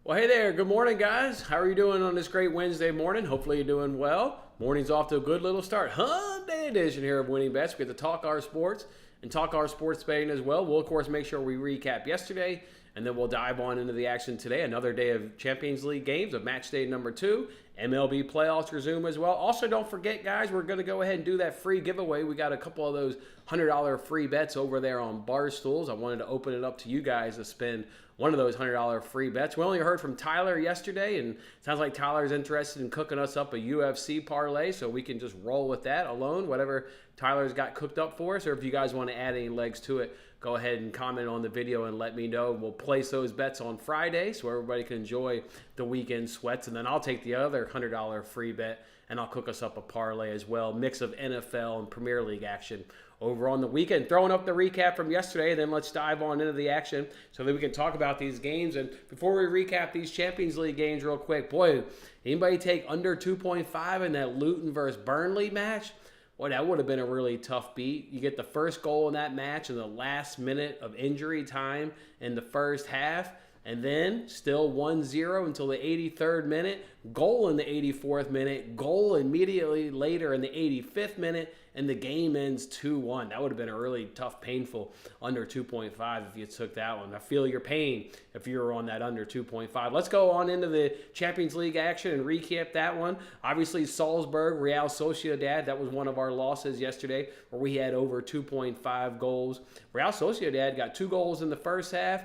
Well, hey there. Good morning, guys. How are you doing on this great Wednesday morning? Hopefully you're doing well. Morning's off to a good little start. Hump Day edition here of Winning Bets. We get to talk our sports and talk our sports betting as well. We'll, of course, make sure we recap yesterday, and then we'll dive on into the action today. Another day of Champions League games of match day number 2. MLB playoffs resume as well. Also, don't forget, guys, we're going to go ahead and do that free giveaway. We got a couple of those $100 free bets over there on Barstools. I wanted to open it up to you guys to spend one of those $100 free bets. We only heard from Tyler yesterday, and it sounds like Tyler's interested in cooking us up a UFC parlay, so we can just roll with that alone, whatever Tyler's got cooked up for us. Or if you guys want to add any legs to it, go ahead and comment on the video and let me know. We'll place those bets on Friday so everybody can enjoy the weekend sweats, and then I'll take the other $100 free bet and I'll cook us up a parlay as well. Mix of NFL and Premier League action over on the weekend. Throwing up the recap from yesterday, then let's dive on into the action so that we can talk about these games. And before we recap these Champions League games real quick, boy, anybody take under 2.5 in that Luton versus Burnley match? Boy, that would have been a really tough beat. You get the first goal in that match in the last minute of injury time in the first half, and then still 1-0 until the 83rd minute, goal in the 84th minute, goal immediately later in the 85th minute, and the game ends 2-1. That would have been a really tough, painful under 2.5 if you took that one. I feel your pain if you were on that under 2.5. Let's go on into the Champions League action and recap that one. Obviously, Salzburg, Real Sociedad, that was one of our losses yesterday where we had over 2.5 goals. Real Sociedad got 2 goals in the first half.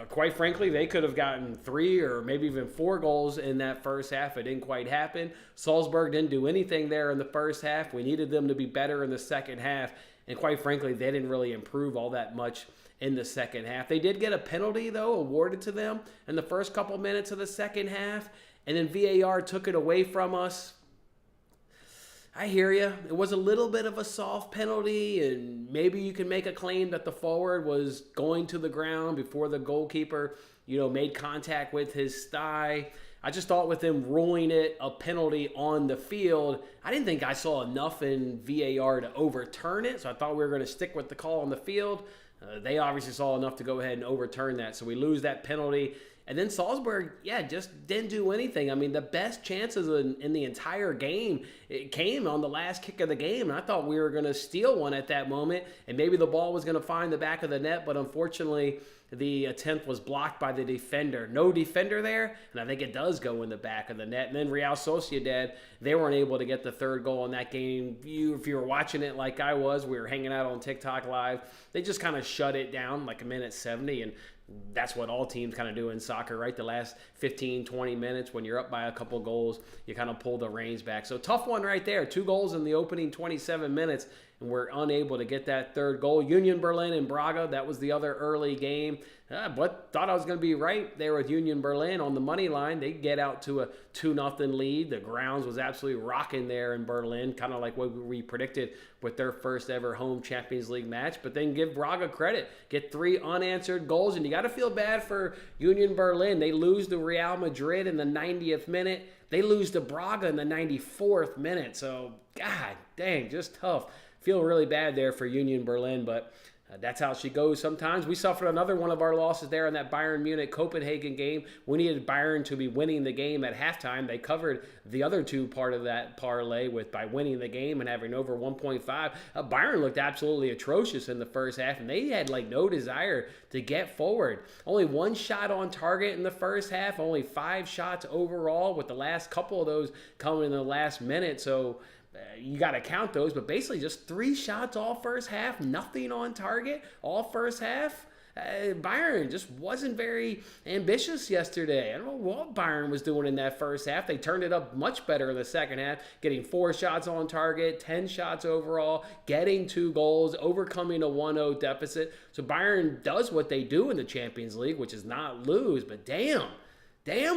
Quite frankly, they could have gotten 3 or maybe even 4 goals in that first half. It didn't quite happen. Salzburg didn't do anything there in the first half. We needed them to be better in the second half. And quite frankly, they didn't really improve all that much in the second half. They did get a penalty, though, awarded to them in the first couple minutes of the second half. And then VAR took it away from us. I hear you. It was a little bit of a soft penalty, and maybe you can make a claim that the forward was going to the ground before the goalkeeper, made contact with his thigh. I just thought with them ruling it a penalty on the field, I didn't think I saw enough in VAR to overturn it, so I thought we were going to stick with the call on the field. They obviously saw enough to go ahead and overturn that, so we lose that penalty. And then Salzburg, just didn't do anything. I mean, the best chances in the entire game, it came on the last kick of the game. And I thought we were going to steal one at that moment, and maybe the ball was going to find the back of the net. But unfortunately, the attempt was blocked by the defender. No defender there, and I think it does go in the back of the net. And then Real Sociedad, they weren't able to get the third goal in that game. If you were watching it like I was, we were hanging out on TikTok Live, they just kind of shut it down like a minute 70, and that's what all teams kind of do in soccer, right? The last 15, 20 minutes when you're up by a couple goals, you kind of pull the reins back. So tough one right there. 2 goals in the opening 27 minutes, and we're unable to get that third goal. Union Berlin and Braga, that was the other early game. But thought I was going to be right there with Union Berlin on the money line. They get out to a 2-0 lead. The grounds was absolutely rocking there in Berlin, kind of like what we predicted with their first ever home Champions League match. But then give Braga credit. Get 3 unanswered goals, and you got to feel bad for Union Berlin. They lose to Real Madrid in the 90th minute. They lose to Braga in the 94th minute. So, God dang, just tough. Feel really bad there for Union Berlin, but that's how she goes sometimes. We suffered another one of our losses there in that Bayern Munich-Copenhagen game. We needed Bayern to be winning the game at halftime. They covered the other 2 part of that parlay by winning the game and having over 1.5. Bayern looked absolutely atrocious in the first half, and they had no desire to get forward. Only 1 shot on target in the first half, only 5 shots overall, with the last couple of those coming in the last minute. So you got to count those, but basically just 3 shots all first half, nothing on target all first half. Bayern just wasn't very ambitious yesterday. I don't know what Bayern was doing in that first half. They turned it up much better in the second half, getting 4 shots on target, 10 shots overall, getting 2 goals, overcoming a 1-0 deficit. So Bayern does what they do in the Champions League, which is not lose, but damn,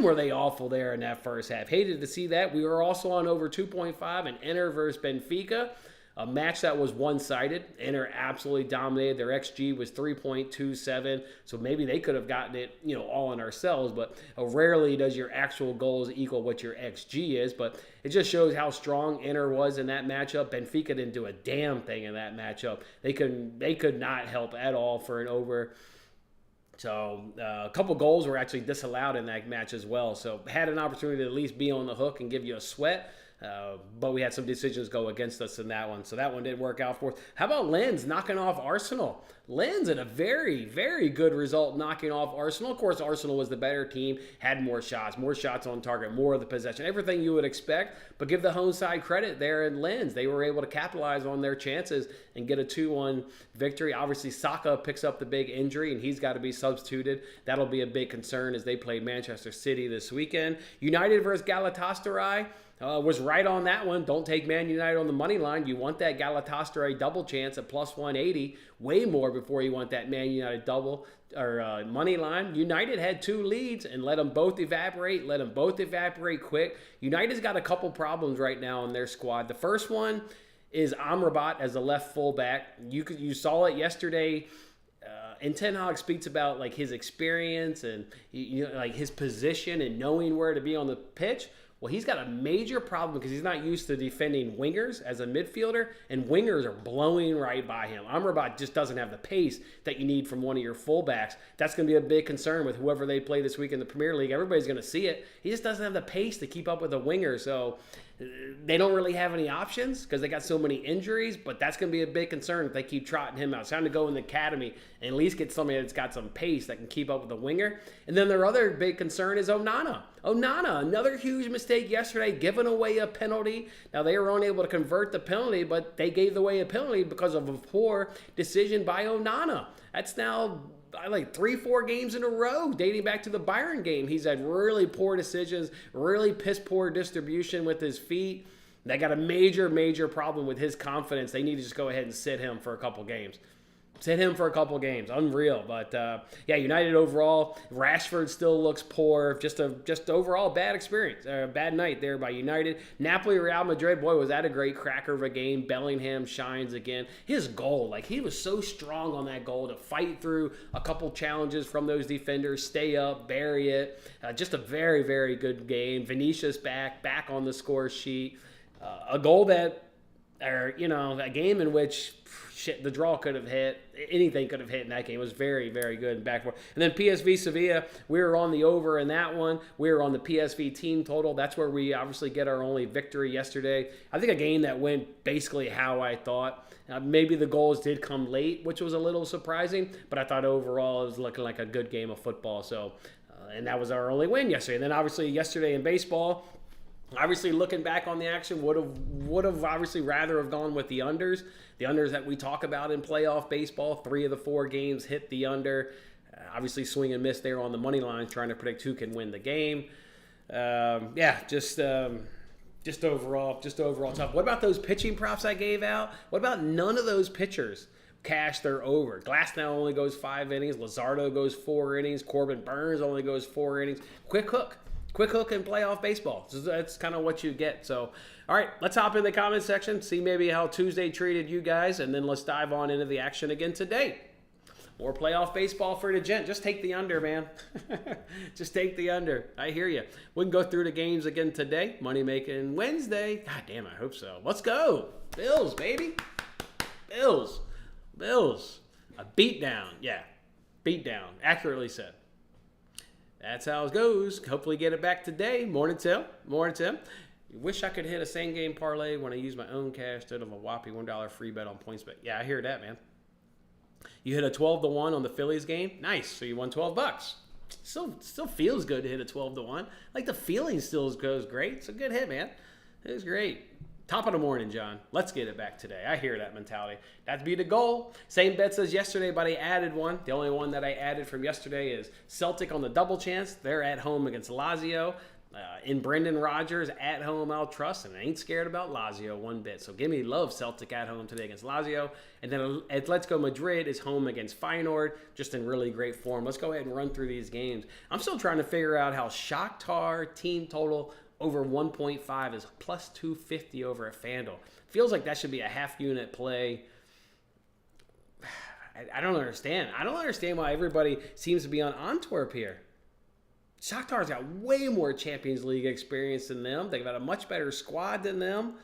were they awful there in that first half. Hated to see that. We were also on over 2.5 in Inter versus Benfica, a match that was one-sided. Inter absolutely dominated. Their XG was 3.27, so maybe they could have gotten it, all on ourselves, but rarely does your actual goals equal what your XG is, but it just shows how strong Inter was in that matchup. Benfica didn't do a damn thing in that matchup. They could not help at all for an over So a couple goals were actually disallowed in that match as well. So had an opportunity to at least be on the hook and give you a sweat. But we had some decisions go against us in that one. So that one didn't work out for us. How about Lens knocking off Arsenal? Lens had a very, very good result knocking off Arsenal. Of course, Arsenal was the better team, had more shots on target, more of the possession, everything you would expect. But give the home side credit there in Lens. They were able to capitalize on their chances and get a 2-1 victory. Obviously, Saka picks up the big injury, and he's got to be substituted. That'll be a big concern as they play Manchester City this weekend. United versus Galatasaray. Was right on that one. Don't take Man United on the money line. You want that Galatasaray double chance at plus 180, way more before you want that Man United double or money line. United had 2 leads and let them both evaporate. Quick. United's got a couple problems right now in their squad. The first one is Amrabat as a left fullback. You saw it yesterday. And Ten Hag speaks about like his experience and like his position and knowing where to be on the pitch. Well, he's got a major problem because he's not used to defending wingers as a midfielder, and wingers are blowing right by him. Amrabat just doesn't have the pace that you need from one of your fullbacks. That's going to be a big concern with whoever they play this week in the Premier League. Everybody's going to see it. He just doesn't have the pace to keep up with a winger, so they don't really have any options because they got so many injuries, but that's going to be a big concern if they keep trotting him out. It's time to go in the academy and at least get somebody that's got some pace that can keep up with a winger. And then their other big concern is Onana. Another huge mistake yesterday, giving away a penalty. Now, they were unable to convert the penalty, but they gave away a penalty because of a poor decision by Onana. That's now like 3-4 games in a row dating back to the Bayern game. He's had really poor decisions, really piss poor distribution with his feet. They got a major problem with his confidence. They need to just go ahead and sit him for a couple games. Unreal. But yeah, United overall, Rashford still looks poor. Just overall bad experience. Bad night there by United. Napoli, Real Madrid, boy, was that a great cracker of a game. Bellingham shines again. His goal, like he was so strong on that goal to fight through a couple challenges from those defenders, stay up, bury it. Just a very, very good game. Vinicius back on the score sheet. A goal that, or a game in which the draw could have hit. Anything could have hit in that game. It was very, very good and back and forth. And then PSV Sevilla, we were on the over in that one. We were on the PSV team total. That's where we obviously get our only victory yesterday. I think a game that went basically how I thought. Maybe the goals did come late, which was a little surprising, but I thought overall it was looking like a good game of football. So, and that was our only win yesterday. And then obviously yesterday in baseball, obviously, looking back on the action, would have obviously rather have gone with the unders. The unders that we talk about in playoff baseball, 3 of the 4 games hit the under. Obviously, swing and miss there on the money line, trying to predict who can win the game. Just overall tough. What about those pitching props I gave out? What about none of those pitchers cash their over? Glasnow only goes 5 innings. Luzardo goes 4 innings. Corbin Burns only goes 4 innings. Quick hook in playoff baseball. So that's kind of what you get. So, all right, let's hop in the comment section, see maybe how Tuesday treated you guys, and then let's dive on into the action again today. More playoff baseball for the gent. Just take the under, man. Just take the under. I hear you. We can go through the games again today. Money making Wednesday. God damn, I hope so. Let's go. Bills, baby. Bills. A beatdown. Yeah, beatdown. Accurately said. That's how it goes. Hopefully get it back today. Morning, Tim. Wish I could hit a same-game parlay when I use my own cash instead of a whopping $1 free bet on PointsBet. Yeah, I hear that, man. You hit a 12-1 on the Phillies game? Nice. So you won $12. Still feels good to hit a 12-1. Like the feeling still goes great. It's a good hit, man. It was great. Top of the morning, John. Let's get it back today. I hear that mentality. That'd be the goal. Same bets as yesterday, but I added one. The only one that I added from yesterday is Celtic on the double chance. They're at home against Lazio. In Brendan Rodgers at home, I'll trust, and I ain't scared about Lazio one bit. So give me love Celtic at home today against Lazio. And then Atletico Madrid is home against Feyenoord, just in really great form. Let's go ahead and run through these games. I'm still trying to figure out how Shakhtar team total over 1.5 is plus 250 over at FanDuel. Feels like that should be a half-unit play. I don't understand. I don't understand why everybody seems to be on Antwerp here. Shakhtar's got way more Champions League experience than them. They've got a much better squad than them.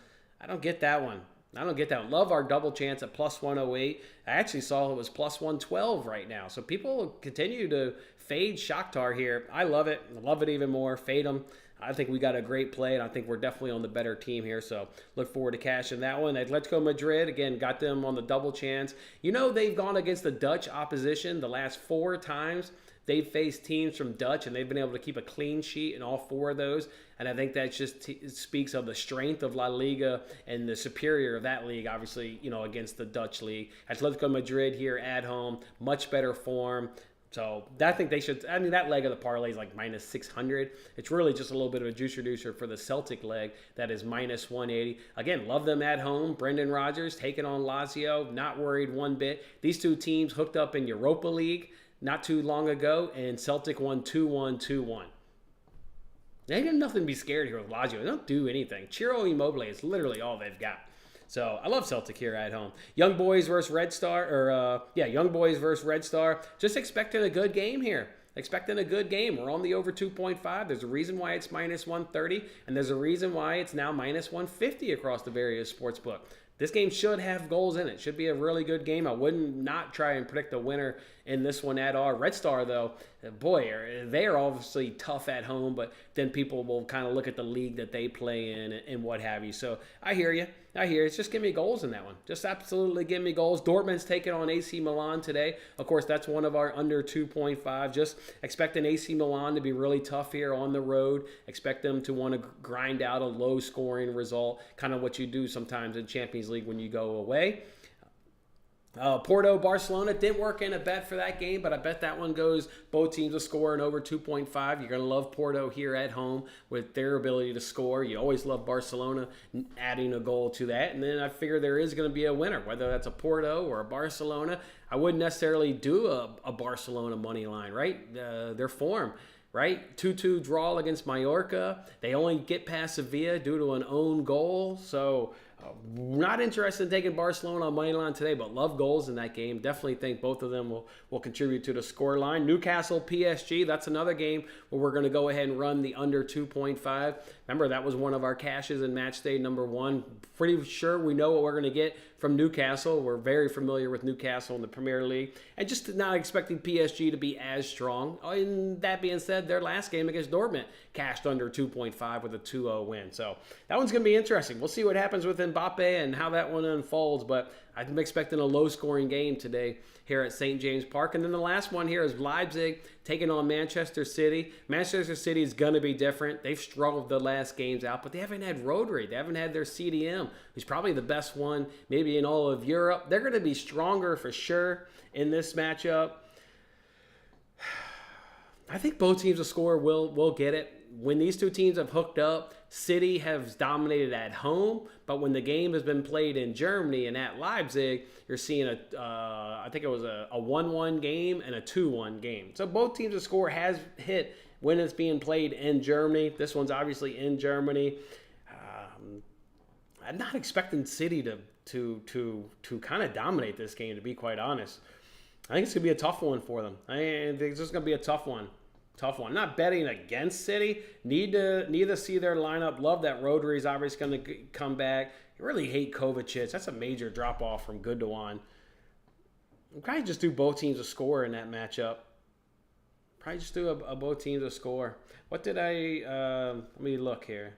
I don't get that one. I don't get that. Love our double chance at plus 108. I actually saw it was plus 112 right now. So people continue to fade Shakhtar here. I love it. I love it even more. Fade them. I think we got a great play, and I think we're definitely on the better team here. So look forward to cashing that one. Atletico Madrid, again, got them on the double chance. You know, they've gone against the Dutch opposition the last 4 times. They've faced teams from Dutch, and they've been able to keep a clean sheet in all 4 of those. And I think that just speaks of the strength of La Liga and the superior of that league, obviously, you know, against the Dutch league. Atletico Madrid here at home, much better form. So I think they should. I mean, that leg of the parlay is like minus 600. It's really just a little bit of a juice reducer for the Celtic leg that is minus 180. Again, love them at home. Brendan Rodgers taking on Lazio. Not worried one bit. These 2 teams hooked up in Europa League not too long ago, and Celtic won 2-1, 2-1. They got nothing to be scared here with Lazio. They don't do anything. Ciro Immobile is literally all they've got. So I love Celtic here at home. Young Boys versus Red Star, Young Boys versus Red Star. Just expecting a good game here. Expecting a good game. We're on the over 2.5. There's a reason why it's minus 130, and there's a reason why it's now minus 150 across the various sports book. This game should have goals in it. Should be a really good game. I wouldn't not try and predict a winner in this one at all. Red Star, though, boy, they are obviously tough at home, but then people will kind of look at the league that they play in and what have you. So I hear you. It's just give me goals in that one. Just absolutely give me goals. Dortmund's taking on AC Milan today. Of course, that's one of our under 2.5. Just expecting AC Milan to be really tough here on the road. Expect them to want to grind out a low-scoring result, kind of what you do sometimes in Champions League when you go away. Porto, Barcelona, didn't work in a bet for that game, but I bet that one goes both teams to score and over 2.5. You're going to love Porto here at home with their ability to score. You always love Barcelona adding a goal to that. And then I figure there is going to be a winner, whether that's a Porto or a Barcelona. I wouldn't necessarily do a Barcelona money line, right? Their form. Right? 2-2 draw against Mallorca. They only get past Sevilla due to an own goal. So not interested in taking Barcelona on money line today, but love goals in that game. Definitely think both of them will contribute to the score line. Newcastle, PSG, that's another game where we're going to go ahead and run the under 2.5. Remember, that was one of our cashes in match day number 1. Pretty sure we know what we're going to get from Newcastle. We're very familiar with Newcastle in the Premier League. And just not expecting PSG to be as strong. And that being said, their last game against Dortmund cashed under 2.5 with a 2-0 win. So that one's going to be interesting. We'll see what happens with Mbappe and how that one unfolds. But I'm expecting a low-scoring game today here at St. James Park. And then the last one here is Leipzig taking on Manchester City. Manchester City is going to be different. They've struggled the last games out, but they haven't had Rodri. They haven't had their CDM, who's probably the best one maybe in all of Europe. They're going to be stronger for sure in this matchup. I think both teams will score. Will get it. When these 2 teams have hooked up, City has dominated at home, but when the game has been played in Germany and at Leipzig, you're seeing I think it was a 1-1 game and a 2-1 game. So both teams to score has hit when it's being played in Germany. This one's obviously in Germany. I'm not expecting City to kind of dominate this game, to be quite honest. I think it's going to be a tough one for them. I think it's just going to be a tough one. Not betting against City. Need to see their lineup. Love that Rodri is obviously going to come back. I really hate Kovacic. That's a major drop-off from Gundogan. I'll probably just do both teams to score in that matchup. Probably just do a both teams to score. What did let me look here.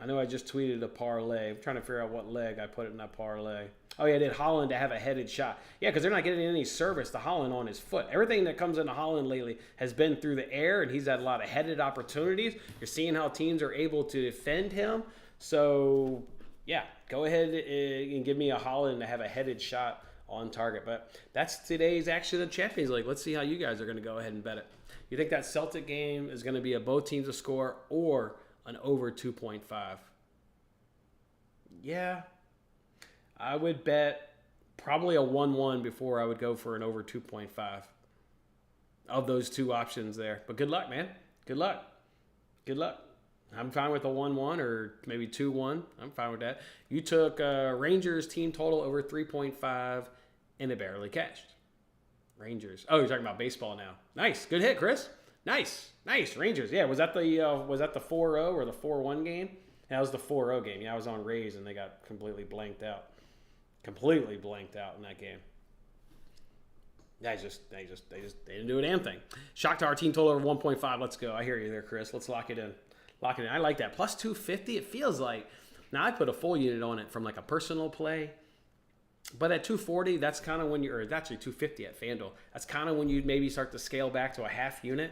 I know I just tweeted a parlay. I'm trying to figure out what leg I put in that parlay. Oh, yeah, I did Haaland to have a headed shot. Yeah, because they're not getting any service to Haaland on his foot. Everything that comes into Haaland lately has been through the air, and he's had a lot of headed opportunities. You're seeing how teams are able to defend him. So, yeah, go ahead and give me a Haaland to have a headed shot on target. But that's today's action in the Champions League. Let's see how you guys are going to go ahead and bet it. You think that Celtic game is going to be a both teams to score or an over 2.5? Yeah. I would bet probably a 1-1 before I would go for an over 2.5 of those 2 options there. But good luck, man. Good luck. I'm fine with a 1-1 or maybe 2-1. I'm fine with that. You took Rangers team total over 3.5 and it barely cashed. Rangers. Oh, you're talking about baseball now. Nice. Good hit, Chris. Nice. Rangers. Yeah, was that the 4-0 or the 4-1 game? That was the 4-0 game. Yeah, I was on Rays, and they got completely blanked out. Completely blanked out in that game. They didn't do a damn thing. Shakhtar team total over 1.5. Let's go. I hear you there, Chris. Let's lock it in. Lock it in. I like that. Plus 250, it feels like. Now, I put a full unit on it from like a personal play. But at 240, that's kind of when you're, or it's actually 250 at FanDuel. That's kind of when you maybe start to scale back to a half unit.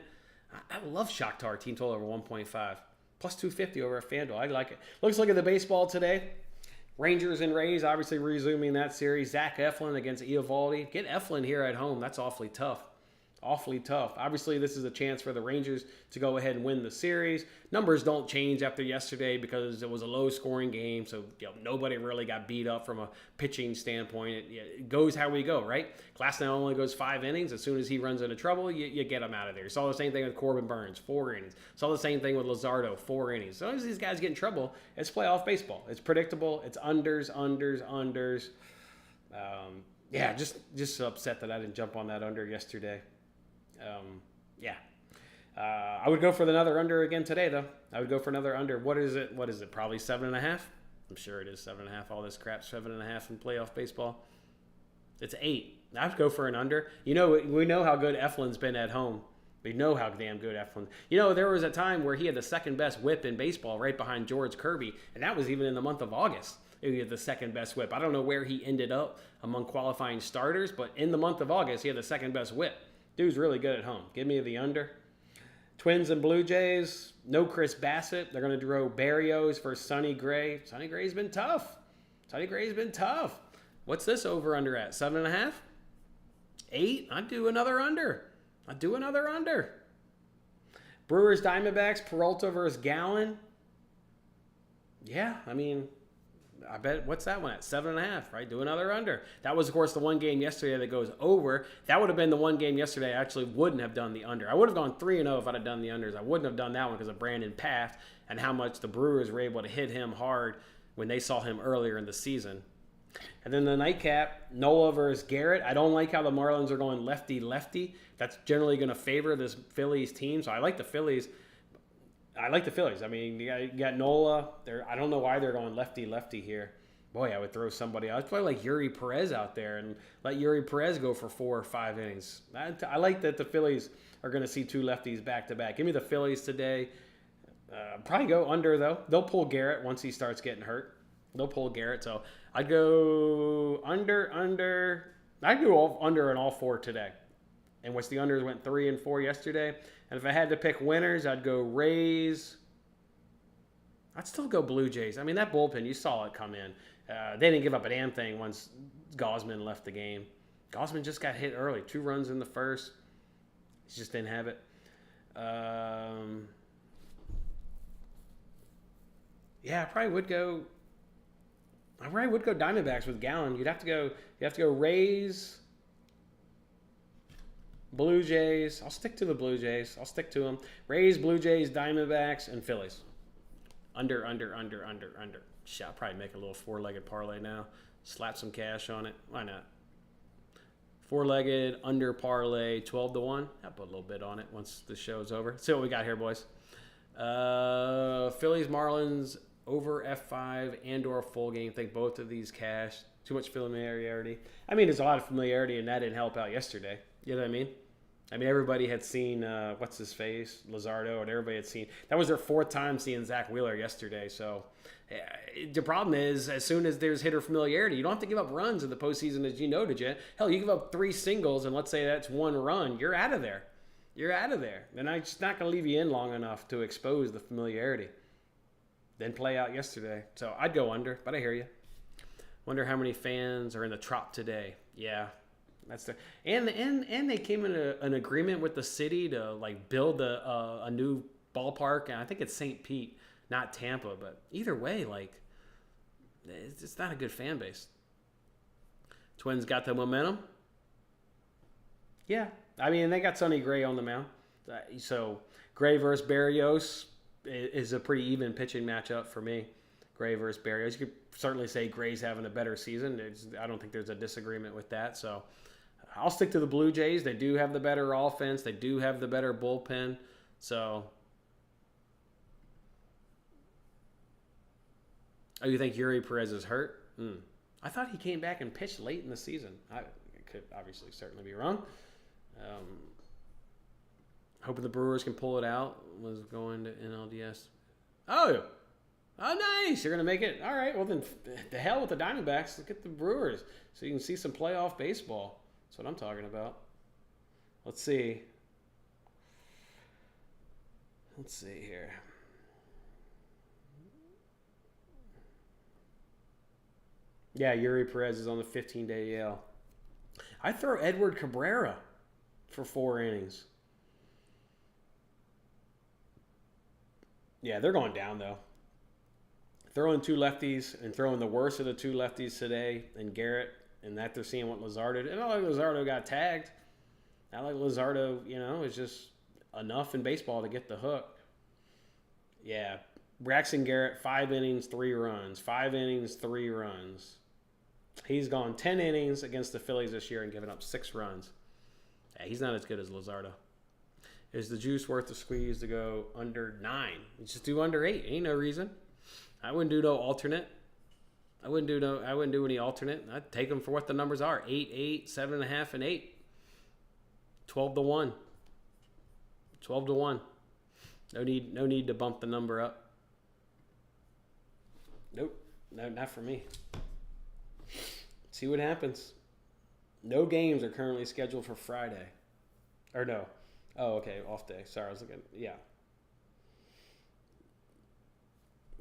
I love Shakhtar team total over 1.5. Plus 250 over at FanDuel. I like it. Let's look at the baseball today. Rangers and Rays obviously resuming that series. Zach Eflin against Eovaldi. Get Eflin here at home. That's awfully tough. Awfully tough. Obviously, this is a chance for the Rangers to go ahead and win the series. Numbers don't change after yesterday because it was a low-scoring game, so nobody really got beat up from a pitching standpoint. It goes how we go, right? Glasnow only goes 5 innings. As soon as he runs into trouble, you get him out of there. You saw the same thing with Corbin Burns, 4 innings. Saw the same thing with Luzardo, 4 innings. As soon as these guys get in trouble, it's playoff baseball. It's predictable. It's unders. Yeah, just upset that I didn't jump on that under yesterday. I would go for another under again today, though. I would go for another under. What is it? Probably 7.5. I'm sure it is 7.5. All this crap, 7.5 in playoff baseball. It's 8. I would go for an under. We know how good Eflin's been at home. We know how damn good Eflin. There was a time where he had the second best whip in baseball, right behind George Kirby, and that was even in the month of August. He had the second best whip. I don't know where he ended up among qualifying starters, but in the month of August, he had the second best whip. Dude's really good at home. Give me the under. Twins and Blue Jays. No Chris Bassett. They're going to throw Barrios versus Sonny Gray. Sonny Gray's been tough. What's this over under at? 7.5? 8? I'd do another under. Brewers Diamondbacks. Peralta versus Gallen. Yeah, I bet, what's that one at? 7.5, right? Do another under. That was, of course, the one game yesterday that goes over. That would have been the one game yesterday I actually wouldn't have done the under. I would have gone 3-0 if I'd have done the unders. I wouldn't have done that one because of Brandon Paft and how much the Brewers were able to hit him hard when they saw him earlier in the season. And then the nightcap, Nola versus Garrett. I don't like how the Marlins are going lefty-lefty. That's generally going to favor this Phillies team, so I like the Phillies. You got Nola. I don't know why they're going lefty here. Boy, I would throw somebody else. I'd probably like Yuri Perez out there and let Yuri Perez go for 4 or 5 innings. I like that the Phillies are going to see 2 lefties back-to-back. Give me the Phillies today. Probably go under, though. They'll pull Garrett once he starts getting hurt. So I'd go under. I'd go under on all 4 today. And which the unders went 3 and 4 yesterday. And if I had to pick winners, I'd go Rays. I'd still go Blue Jays. That bullpen, you saw it come in. They didn't give up a damn thing once Gausman left the game. Gausman just got hit early. 2 runs in the first. He just didn't have it. I probably would go Diamondbacks with Gallen. You have to go Rays, Blue Jays. I'll stick to the Blue Jays. I'll stick to them. Rays, Blue Jays, Diamondbacks, and Phillies. Under. I'll probably make a little 4-legged parlay now. Slap some cash on it. Why not? 4-legged under parlay, 12-1. I'll put a little bit on it once the show's over. See what we got here, boys. Phillies, Marlins, over F5 and/or full game. I think both of these cash. Too much familiarity. There's a lot of familiarity, and that didn't help out yesterday. You know what I mean? Everybody had seen, what's his face, Luzardo, and everybody had seen. That was their 4th time seeing Zach Wheeler yesterday. So the problem is, as soon as there's hitter familiarity, you don't have to give up runs in the postseason, as you noted yet. Hell, you give up 3 singles, and let's say that's 1 run, you're out of there. And I'm just not going to leave you in long enough to expose the familiarity. Didn't play out yesterday. So I'd go under, but I hear you. Wonder how many fans are in the Trop today. Yeah. And they came in an agreement with the city to build a new ballpark, and I think it's St. Pete, not Tampa. But either way, it's not a good fan base. Twins got the momentum. Yeah, they got Sonny Gray on the mound, so Gray versus Barrios is a pretty even pitching matchup for me. Gray versus Barrios. You could certainly say Gray's having a better season. I don't think there's a disagreement with that. So I'll stick to the Blue Jays. They do have the better offense. They do have the better bullpen. So Oh, you think Yuri Perez is hurt? I thought he came back and pitched late in the season. I could obviously certainly be wrong. Hoping the Brewers can pull it out. Was going to NLDS. Oh, nice. You're going to make it. All right. Well, then the hell with the Diamondbacks. Look at the Brewers. So you can see some playoff baseball. That's what I'm talking about. Let's see. Let's see here. Yeah, Yuri Perez is on the 15-day AL. I'd throw Edward Cabrera for 4 innings. Yeah, they're going down, though. Throwing 2 lefties and throwing the worst of the 2 lefties today and Garrett, and that they're seeing what Luzardo did. And not like Luzardo got tagged. Not like Luzardo, is just enough in baseball to get the hook. Yeah, Braxton Garrett, 5 innings, 3 runs. 5 innings, 3 runs. He's gone 10 innings against the Phillies this year and given up 6 runs. Yeah, he's not as good as Luzardo. Is the juice worth the squeeze to go under 9? You just do under 8. Ain't no reason. I wouldn't do no alternate. I wouldn't do any alternate. I'd take them for what the numbers are. 8, 7.5, and 8. 12-1. 12-1. No need to bump the number up. Nope. No, not for me. See what happens. No games are currently scheduled for Friday. Or no. Oh, okay. Off day. Sorry, I was looking. Yeah.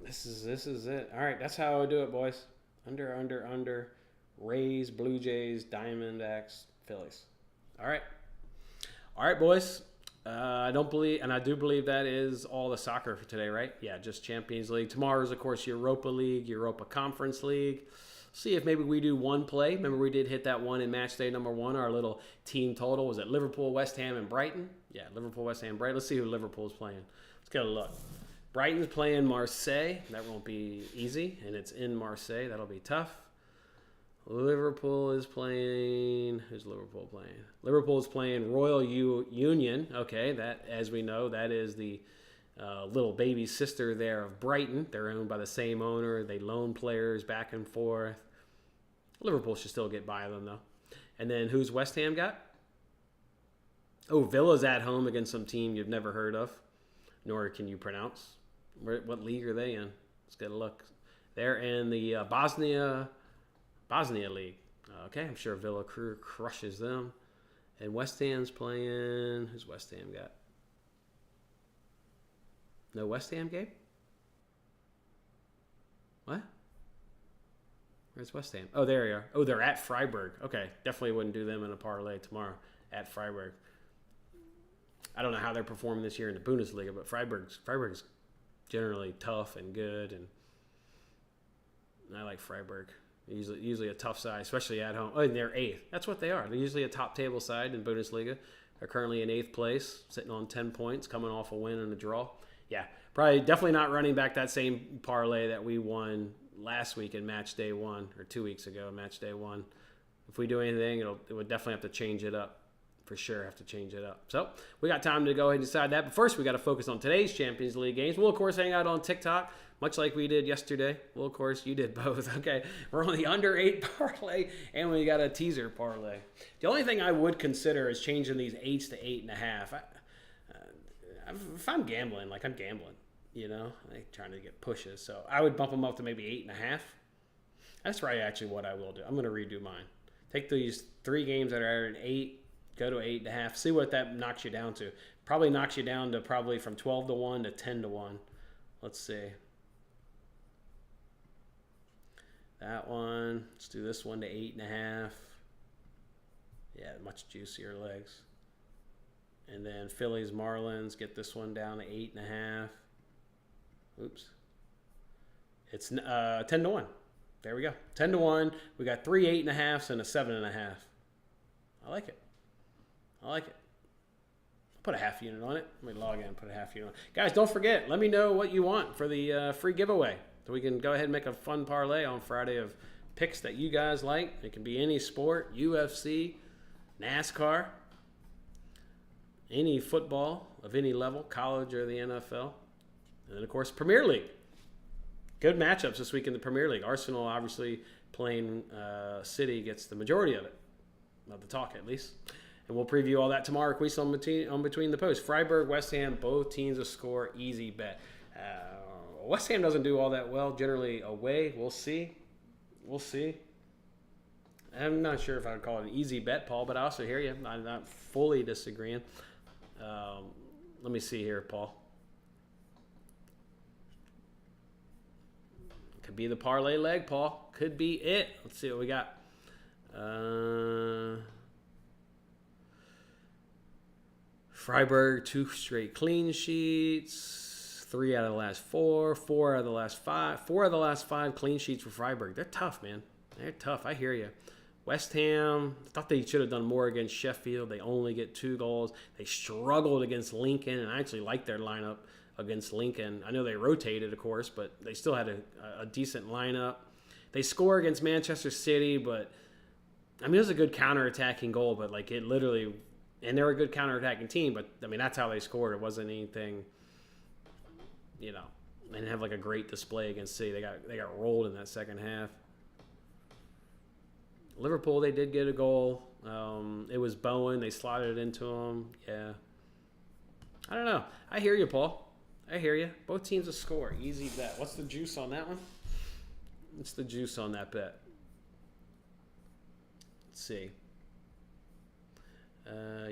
This is it. All right, that's how I do it, boys. Under. Rays, Blue Jays, Diamondbacks, Phillies. All right, boys. I do believe that is all the soccer for today, right? Yeah, just Champions League. Tomorrow is, of course, Europa League, Europa Conference League. See if maybe we do one play. Remember, we did hit that one in match day number 1. Our little team total was at Liverpool, West Ham, and Brighton. Yeah, Liverpool, West Ham, Brighton. Let's see who Liverpool's playing. Let's get a look. Brighton's playing Marseille. That won't be easy, and it's in Marseille. That'll be tough. Liverpool is playing. Who's Liverpool playing? Liverpool is playing Royal Union. Okay, that, as we know, that is the little baby sister there of Brighton. They're owned by the same owner. They loan players back and forth. Liverpool should still get by them, though. And then who's West Ham got? Oh, Villa's at home against some team you've never heard of, nor can you pronounce. What league are they in? Let's get a look. They're in the Bosnia League. Okay, I'm sure Villa crushes them. And West Ham's playing. Who's West Ham got? No West Ham game? What? Where's West Ham? Oh, there you are. Oh, they're at Freiburg. Okay, definitely wouldn't do them in a parlay tomorrow at Freiburg. I don't know how they're performing this year in the Bundesliga, but Freiburg's generally tough and good, and I like Freiburg. Usually a tough side, especially at home. Oh, and they're 8th. That's what they are. They're usually a top table side in Bundesliga. They're currently in 8th place, sitting on 10 points, coming off a win and a draw. Yeah, definitely not running back that same parlay that we won last week in match day 1, or 2 weeks ago in match day 1. If we do anything, it would definitely have to change it up. For sure have to change it up. So we got time to go ahead and decide that. But first, we got to focus on today's Champions League games. We'll, of course, hang out on TikTok, much like we did yesterday. Well, of course, you did both. Okay, we're on the under 8 parlay, and we got a teaser parlay. The only thing I would consider is changing these 8s to 8.5. If I'm gambling, I'm gambling, I'm trying to get pushes. So I would bump them up to maybe 8.5. That's probably actually what I will do. I'm going to redo mine. Take these 3 games that are at 8. Go to 8.5. See what that knocks you down to. Probably knocks you down to probably from 12-1 to 10-1. Let's see. That one. Let's do this one to 8.5. Yeah, much juicier legs. And then Phillies Marlins. Get this one down to 8.5. Oops. It's 10-1. There we go. 10-1. We got 3 8.5s and a 7.5. I like it. Put a half unit on it. Let me log in and put a half unit on it. Guys, don't forget, let me know what you want for the free giveaway. So we can go ahead and make a fun parlay on Friday of picks that you guys like. It can be any sport, UFC, NASCAR, any football of any level, college or the NFL. And then, of course, Premier League. Good matchups this week in the Premier League. Arsenal obviously playing City gets the majority of it, of the talk at least. And we'll preview all that tomorrow. Quiz on between the posts. Freiburg, West Ham, both teams to score. Easy bet. West Ham doesn't do all that well generally away. We'll see. We'll see. I'm not sure if I would call it an easy bet, Paul, but I also hear you. I'm not fully disagreeing. Let me see here, Paul. Could be the parlay leg, Paul. Could be it. Let's see what we got. Freiburg, 2 straight clean sheets. 3 out of the last 4. 4 out of the last 5. 4 out of the last 5 clean sheets for Freiburg. They're tough, man. They're tough. I hear you. West Ham, I thought they should have done more against Sheffield. They only get 2 goals. They struggled against Lincoln, and I actually like their lineup against Lincoln. I know they rotated, of course, but they still had a decent lineup. They score against Manchester City, but, I mean, it was a good counterattacking goal, but, like, it literally... And they're a good counterattacking team, but, I mean, that's how they scored. It wasn't anything, you know, they didn't have, like, a great display against City. They got rolled in that second half. Liverpool, they did get a goal. It was Bowen. They slotted it into him. Yeah. I don't know. I hear you, Paul. I hear you. Both teams to score. Easy bet. What's the juice on that one? What's the juice on that bet? Let's see.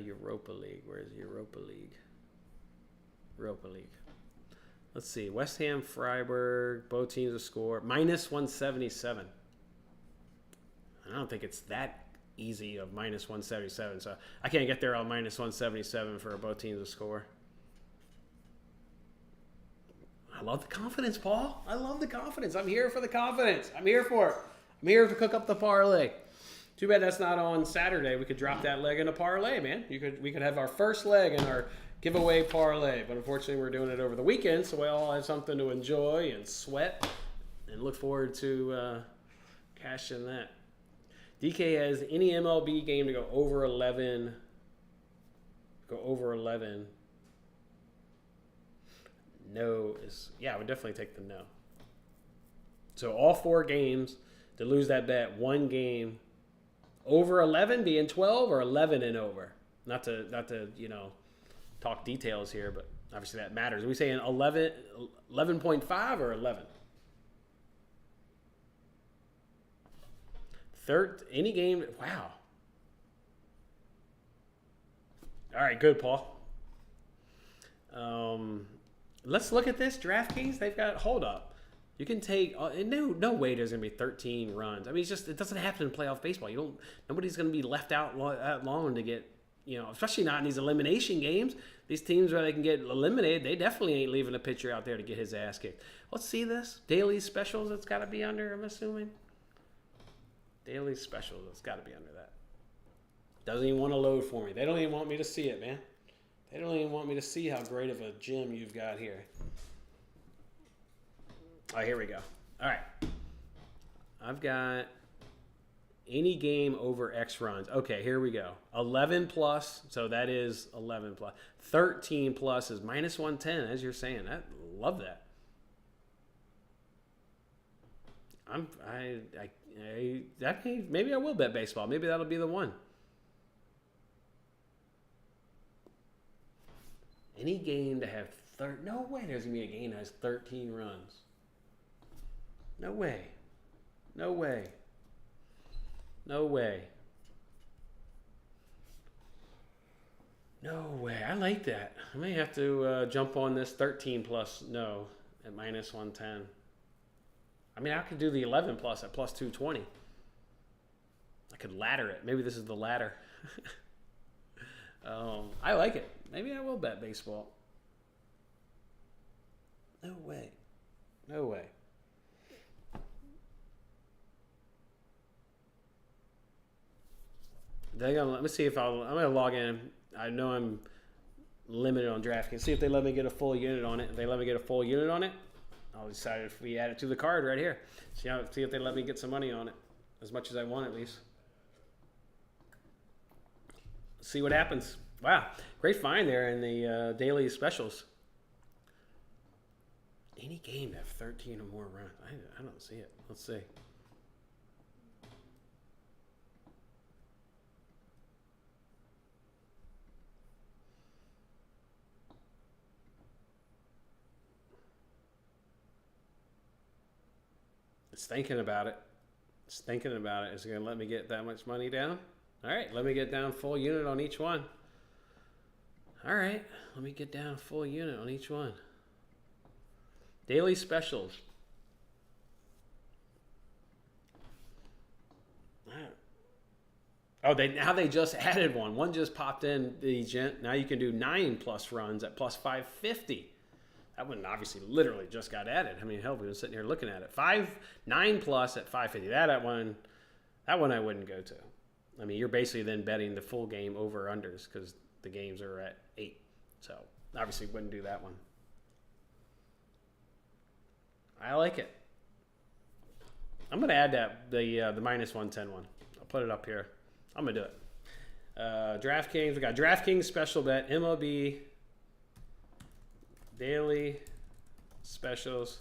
Europa League. Where's Europa League? Europa League. Let's see. West Ham, Freiburg. Both teams to score. Minus 177. I don't think it's that easy of minus 177. So I can't get there on minus 177 for both teams to score. I love the confidence, Paul. I love the confidence. I'm here for the confidence. I'm here for it. I'm here to cook up the parlay. Too bad that's not on Saturday. We could drop that leg in a parlay, man. We could have our first leg in our giveaway parlay. But unfortunately, we're doing it over the weekend, so we all have something to enjoy and sweat and look forward to cashing that. DK has any MLB game to go over 11. Go over 11. No is, yeah, I would definitely take the no. So all 4 games to lose that bet. 1 game over 11 being 12 or 11 and over. Not to talk details here, but obviously that matters. Are we saying 11.5 or 11? Any game. Wow. All right, good, Paul. Let's look at this. DraftKings, they've got, hold up. You can take, no way there's going to be 13 runs. I mean, it doesn't happen in playoff baseball. Nobody's going to be left out that long to get, especially not in these elimination games. These teams where they can get eliminated, they definitely ain't leaving a pitcher out there to get his ass kicked. Let's see this. Daily specials, it's got to be under, I'm assuming. Daily specials, it's got to be under that. Doesn't even want to load for me. They don't even want me to see it, man. They don't even want me to see how great of a gym you've got here. All right, here we go. All right. I've got any game over X runs. Okay, here we go. 11 plus, so that is 11 plus. 13 plus is minus 110, as you're saying. I love that. Maybe I will bet baseball. Maybe that'll be the one. Any game to have no way there's gonna be a game that has 13 runs. No way. No way. No way. No way. I like that. I may have to jump on this 13 plus no at minus 110. I mean, I could do the 11 plus at plus 220. I could ladder it. Maybe this is the ladder. I like it. Maybe I will bet baseball. No way. No way. Let me see if I'm going to log in. I know I'm limited on DraftKings. See if they let me get a full unit on it. If they let me get a full unit on it, I'll decide if we add it to the card right here. See if they let me get some money on it. As much as I want, at least. See what happens. Wow. Great find there in the daily specials. Any game to have 13 or more runs. I don't see it. Let's see. It's thinking about it. It's thinking about it. Is it going to let me get that much money down? All right, let me get down full unit on each one. All right, let me get down full unit on each one. Daily specials. Oh, now they just added one. One just popped in the gent. Now you can do 9+ runs at plus 550. That one obviously literally just got added. I mean, hell, we've been sitting here looking at it. 9+ at 550. That one I wouldn't go to. I mean, you're basically then betting the full game over unders because the games are at 8. So obviously wouldn't do that one. I like it. I'm gonna add that the minus 110 one. I'll put it up here. I'm gonna do it. DraftKings. We got DraftKings special bet, MLB daily specials.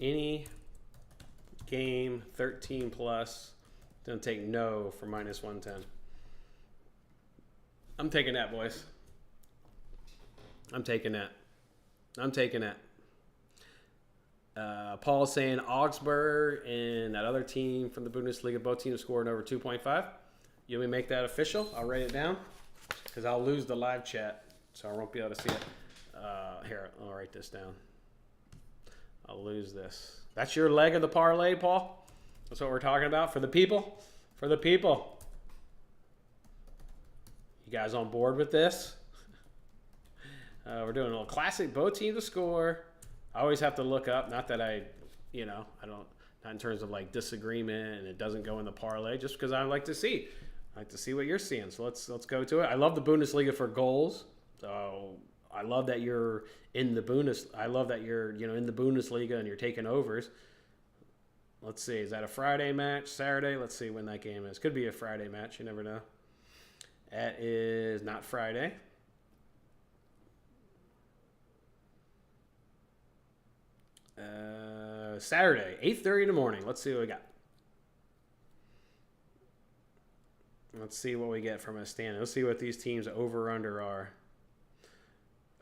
Any game 13+. Don't take no for minus 110. I'm taking that, boys. I'm taking that. Paul's saying Augsburg and that other team from the Bundesliga, both teams scored over 2.5. You want me to make that official? I'll write it down because I'll lose the live chat, so I won't be able to see it. Here, I'll write this down. I'll lose this. That's your leg of the parlay, Paul? That's what we're talking about for the people? For the people. You guys on board with this? We're doing a little classic, both teams to score. I always have to look up, not that I don't, not in terms of like disagreement and it doesn't go in the parlay, just because I like to see. I like to see what you're seeing. So let's go to it. I love the Bundesliga for goals. So I love that you're in the I love that you're, in the Bundesliga and you're taking overs. Let's see. Is that a Friday match? Saturday? Let's see when that game is. Could be a Friday match. You never know. That is not Friday. Saturday, 8:30 in the morning. Let's see what we got. Let's see what we get from a stand. Let's see what these teams over under are.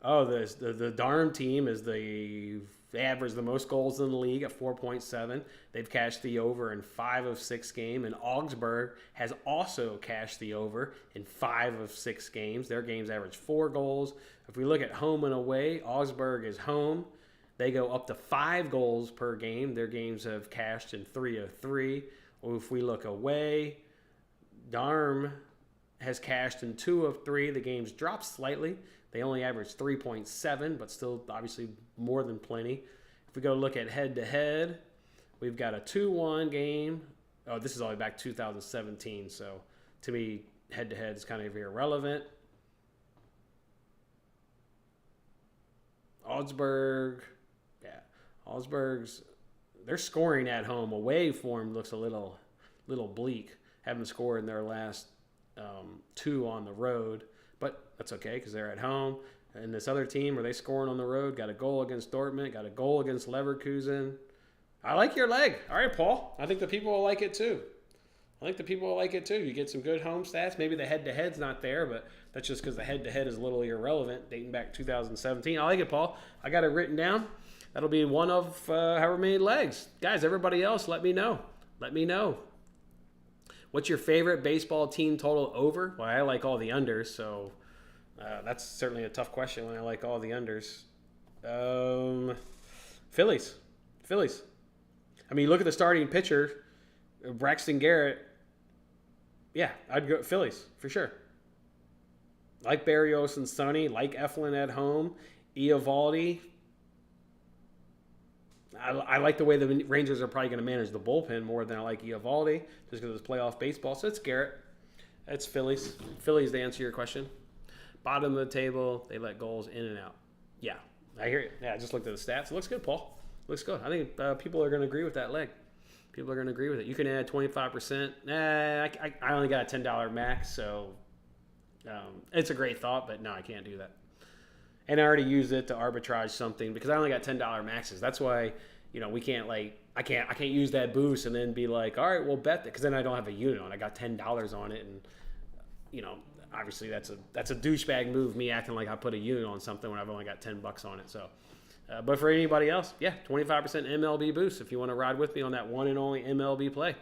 Oh, the Darm team is they average the most goals in the league at 4.7. They've cashed the over in 5 of 6 games, and Augsburg has also cashed the over in 5 of 6 games. Their games average 4 goals. If we look at home and away, Augsburg is home. They go up to 5 goals per game. Their games have cashed in 3 of 3. Or if we look away, Darm has cashed in 2 of 3. The games dropped slightly. They only average 3.7, but still obviously more than plenty. If we go look at head-to-head, we've got a 2-1 game. Oh, this is all the way back 2017, so to me, head-to-head is kind of irrelevant. Augsburg, Augsburg's, they're scoring at home. Away form looks a little bleak. Haven't scored in their last 2 on the road, but that's okay because they're at home. And this other team, are they scoring on the road? Got a goal against Dortmund, got a goal against Leverkusen. I like your leg. All right, Paul. I think the people will like it too. You get some good home stats. Maybe the head-to-head's not there, but that's just because the head-to-head is a little irrelevant, dating back 2017. I like it, Paul. I got it written down. That'll be one of however many legs. Guys, everybody else, let me know. What's your favorite baseball team total over? Well, I like all the unders, so that's certainly a tough question when I like all the unders. Phillies. I mean, look at the starting pitcher, Braxton Garrett. Yeah, I'd go Phillies for sure. Like Barrios and Sonny, like Eflin at home, Eovaldi. I like the way the Rangers are probably going to manage the bullpen more than I like Eovaldi, just because it's playoff baseball. So it's Garrett. That's Phillies. Phillies, to answer your question. Bottom of the table, they let goals in and out. Yeah, I hear you. Yeah, I just looked at the stats. It looks good, Paul. Looks good. I think people are going to agree with that leg. People are going to agree with it. You can add 25%. I only got a $10 max, so it's a great thought, but no, I can't do that. And I already used it to arbitrage something because I only got $10 maxes. That's why, we can't I can't use that boost and then be like, all right, we'll bet that, because then I don't have a unit on. I got $10 on it, and obviously that's a douchebag move, me acting like I put a unit on something when I've only got $10 on it. So, but for anybody else, 25% MLB boost if you want to ride with me on that one and only MLB play.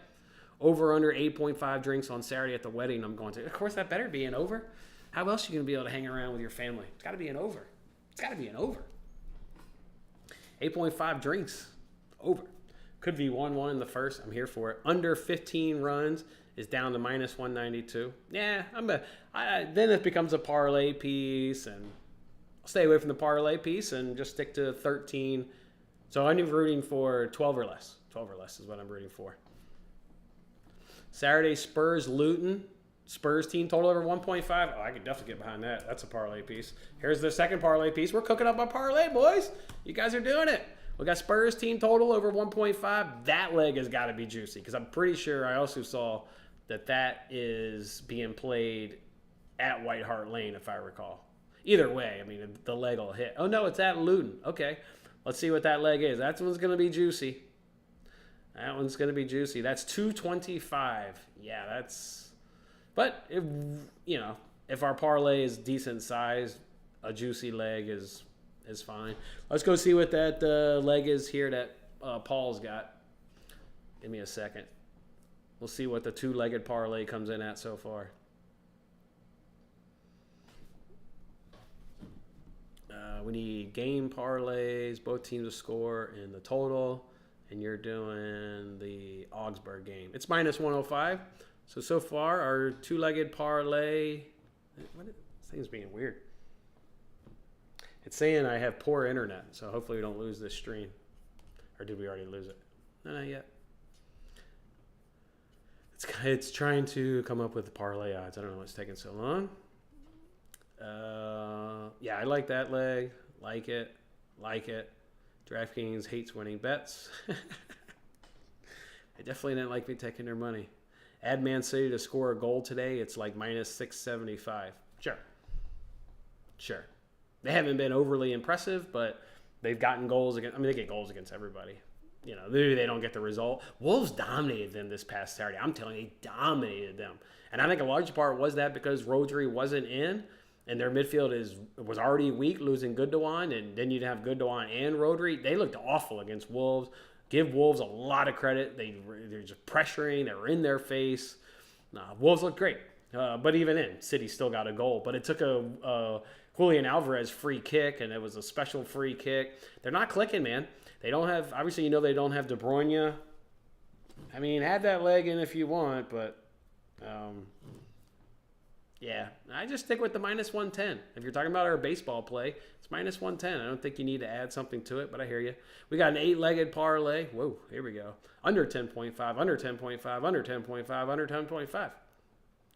Over under 8.5 drinks on Saturday at the wedding I'm going to. Of course, that better be an over. How else are you going to be able to hang around with your family? It's got to be an over. It's got to be an over. 8.5 drinks. Over. Could be 1-1 in the first. I'm here for it. Under 15 runs is down to minus 192. Yeah, then it becomes a parlay piece, and I'll stay away from the parlay piece and just stick to 13. So I'm rooting for 12 or less. 12 or less is what I'm rooting for. Saturday, Spurs, Luton. Spurs team total over 1.5. Oh, I could definitely get behind that. That's a parlay piece. Here's the second parlay piece. We're cooking up our parlay, boys. You guys are doing it. We got Spurs team total over 1.5. That leg has got to be juicy, because I'm pretty sure I also saw that is being played at White Hart Lane, if I recall. Either way, the leg will hit. Oh, no, it's at Luton. Okay, let's see what that leg is. That one's going to be juicy. That one's going to be juicy. That's 225. Yeah, that's... But, if our parlay is decent size, a juicy leg is fine. Let's go see what that leg is here that Paul's got. Give me a second. We'll see what the two-legged parlay comes in at so far. We need game parlays, both teams to score, and the total. And you're doing the Augsburg game. It's minus 105. So far, our two-legged parlay... This thing's being weird. It's saying I have poor internet, so hopefully we don't lose this stream. Or did we already lose it? No, not yet. It's trying to come up with the parlay odds. I don't know what's taking so long. I like that leg. Like it. DraftKings hates winning bets. They definitely didn't like me taking their money. Add Man City to score a goal today. It's like minus 675. Sure. They haven't been overly impressive, but they've gotten goals against. They get goals against everybody. Maybe they don't get the result. Wolves dominated them this past Saturday. I'm telling you, they dominated them. And I think a large part was that because Rodri wasn't in, and their midfield was already weak, losing Gundogan, and then you'd have Gundogan and Rodri. They looked awful against Wolves. Give Wolves a lot of credit. They're just pressuring. They're in their face. Wolves looked great. But even in, City still got a goal. But it took a Julian Alvarez free kick, and it was a special free kick. They're not clicking, man. They don't have, obviously, they don't have De Bruyne. Add that leg in if you want, but I just stick with the minus 110. If you're talking about our baseball play, it's minus 110. I don't think you need to add something to it, but I hear you. We got an 8-legged parlay. Whoa, here we go. Under 10.5, under 10.5, under 10.5, under 10.5.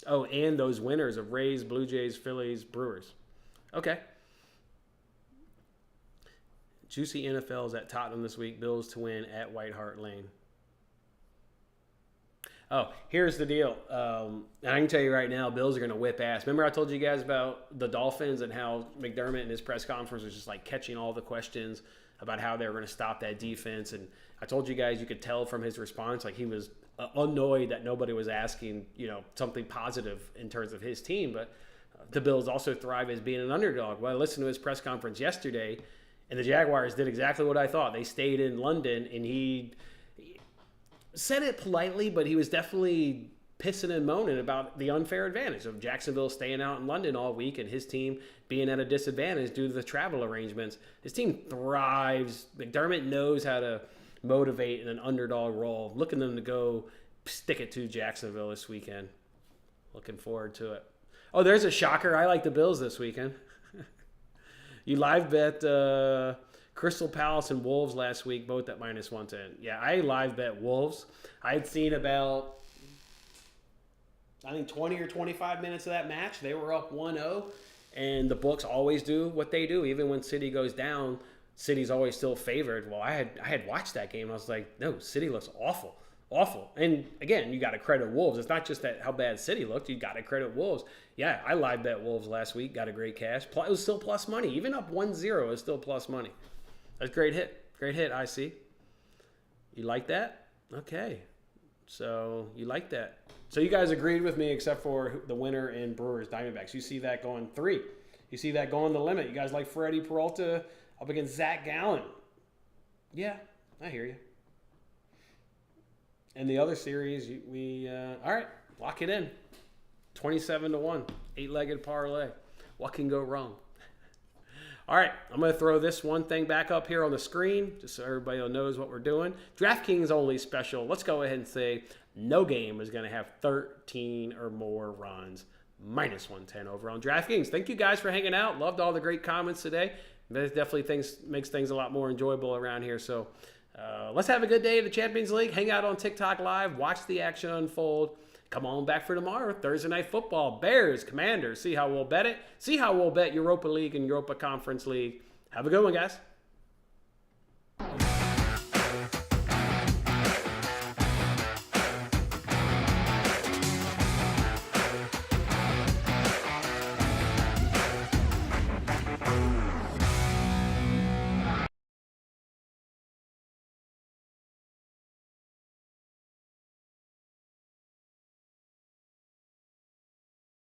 Oh, and those winners of Rays, Blue Jays, Phillies, Brewers. Okay. Juicy NFL's at Tottenham this week. Bills to win at White Hart Lane. Oh, here's the deal. And I can tell you right now, Bills are going to whip ass. Remember I told you guys about the Dolphins and how McDermott in his press conference was just like catching all the questions about how they were going to stop that defense. And I told you guys you could tell from his response, like he was annoyed that nobody was asking, something positive in terms of his team. But the Bills also thrive as being an underdog. Well, I listened to his press conference yesterday, and the Jaguars did exactly what I thought. They stayed in London, and he said it politely, but he was definitely pissing and moaning about the unfair advantage of Jacksonville staying out in London all week and his team being at a disadvantage due to the travel arrangements. His team thrives. McDermott knows how to motivate in an underdog role. Looking them to go stick it to Jacksonville this weekend. Looking forward to it. Oh, there's a shocker. I like the Bills this weekend. You live bet Crystal Palace and Wolves last week, both at minus 110. Yeah, I live bet Wolves. I had seen about, 20 or 25 minutes of that match. They were up 1-0, and the books always do what they do. Even when City goes down, City's always still favored. Well, I had watched that game. I was like, no, City looks awful. Awful. And again, you got to credit Wolves. It's not just that how bad City looked. You got to credit Wolves. Yeah, I live bet Wolves last week. Got a great cash. It was still plus money. Even up 1-0 is still plus money. That's a great hit. Great hit, I see. You like that? Okay. So you like that. So you guys agreed with me except for the winner in Brewers Diamondbacks. You see that going 3. You see that going the limit. You guys like Freddie Peralta up against Zach Gallen. Yeah, I hear you. And the other series, all right, lock it in. 27-1, 8-legged parlay. What can go wrong? All right, I'm going to throw this one thing back up here on the screen just so everybody knows what we're doing. DraftKings only special. Let's go ahead and say no game is going to have 13 or more runs. -110 over on DraftKings. Thank you guys for hanging out. Loved all the great comments today. That definitely makes things a lot more enjoyable around here. So let's have a good day in the Champions League. Hang out on TikTok Live. Watch the action unfold. Come on back for tomorrow. Thursday Night Football. Bears, Commanders. See how we'll bet it. See how we'll bet Europa League and Europa Conference League. Have a good one, guys.